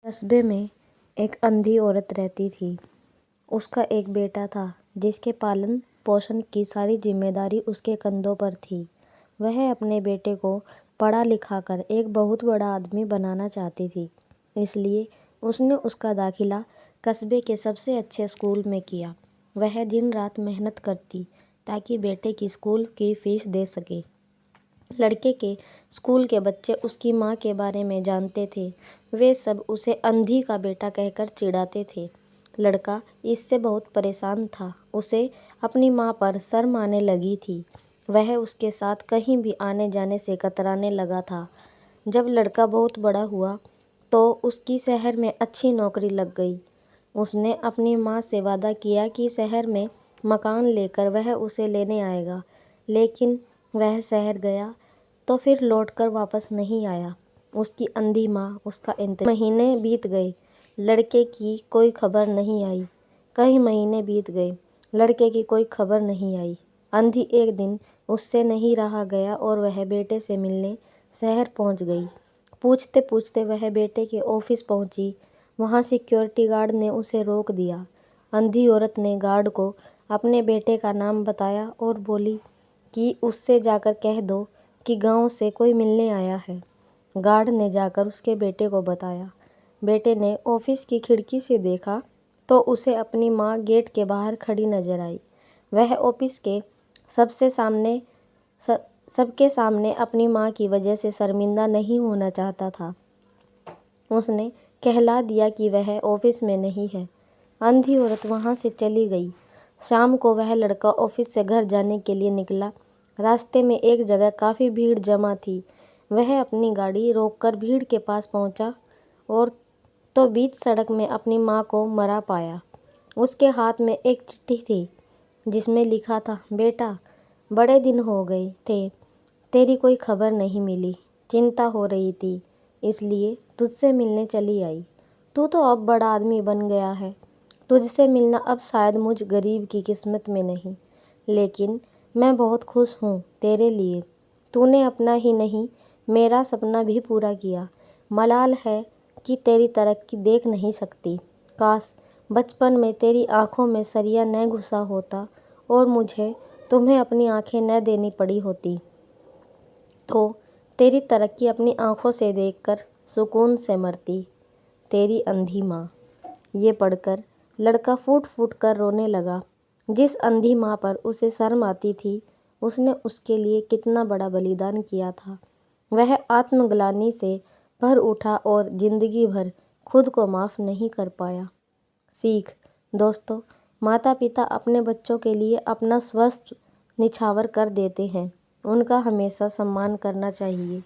कस्बे में एक अंधी औरत रहती थी। उसका एक बेटा था जिसके पालन पोषण की सारी जिम्मेदारी उसके कंधों पर थी। वह अपने बेटे को पढ़ा लिखा कर एक बहुत बड़ा आदमी बनाना चाहती थी, इसलिए उसने उसका दाखिला कस्बे के सबसे अच्छे स्कूल में किया। वह दिन रात मेहनत करती ताकि बेटे की स्कूल की फीस दे सके। लड़के के स्कूल के बच्चे उसकी माँ के बारे में जानते थे। वे सब उसे अंधी का बेटा कहकर चिढ़ाते थे। लड़का इससे बहुत परेशान था। उसे अपनी माँ पर शर्म आने लगी थी। वह उसके साथ कहीं भी आने जाने से कतराने लगा था। जब लड़का बहुत बड़ा हुआ तो उसकी शहर में अच्छी नौकरी लग गई। उसने अपनी माँ से वादा किया कि शहर में मकान लेकर वह उसे लेने आएगा, लेकिन वह शहर गया तो फिर लौटकर वापस नहीं आया। उसकी अंधी माँ उसका इंतजार। महीने बीत गए, लड़के की कोई खबर नहीं आई। कई महीने बीत गए, लड़के की कोई खबर नहीं आई। अंधी एक दिन उससे नहीं रहा गया और वह बेटे से मिलने शहर पहुंच गई। पूछते पूछते वह बेटे के ऑफिस पहुंची। वहां सिक्योरिटी गार्ड ने उसे रोक दिया। अंधी औरत ने गार्ड को अपने बेटे का नाम बताया और बोली कि उससे जाकर कह दो कि गांव से कोई मिलने आया है। गार्ड ने जाकर उसके बेटे को बताया। बेटे ने ऑफिस की खिड़की से देखा तो उसे अपनी माँ गेट के बाहर खड़ी नजर आई। वह ऑफिस के सबके सामने अपनी माँ की वजह से शर्मिंदा नहीं होना चाहता था। उसने कहला दिया कि वह ऑफिस में नहीं है। अंधी औरत वहाँ से चली गई। शाम को वह लड़का ऑफिस से घर जाने के लिए निकला। रास्ते में एक जगह काफ़ी भीड़ जमा थी। वह अपनी गाड़ी रोककर भीड़ के पास पहुंचा और तो बीच सड़क में अपनी माँ को मरा पाया। उसके हाथ में एक चिट्ठी थी जिसमें लिखा था, बेटा, बड़े दिन हो गए थे, तेरी कोई खबर नहीं मिली। चिंता हो रही थी, इसलिए तुझसे मिलने चली आई। तू तो अब बड़ा आदमी बन गया है। तुझसे मिलना अब शायद मुझ गरीब की किस्मत में नहीं, लेकिन मैं बहुत खुश हूँ तेरे लिए। तूने अपना ही नहीं, मेरा सपना भी पूरा किया। मलाल है कि तेरी तरक्की देख नहीं सकती। काश बचपन में तेरी आंखों में सरिया न घुसा होता और मुझे तुम्हें अपनी आंखें न देनी पड़ी होती, तो तेरी तरक्की अपनी आंखों से देखकर सुकून से मरती। तेरी अंधी माँ। ये पढ़कर लड़का फूट फूट कर रोने लगा। जिस अंधी माँ पर उसे शर्म आती थी, उसने उसके लिए कितना बड़ा बलिदान किया था। वह आत्मग्लानि से भर उठा और जिंदगी भर खुद को माफ़ नहीं कर पाया। सीख दोस्तों, माता पिता अपने बच्चों के लिए अपना सर्वस्व निछावर कर देते हैं। उनका हमेशा सम्मान करना चाहिए।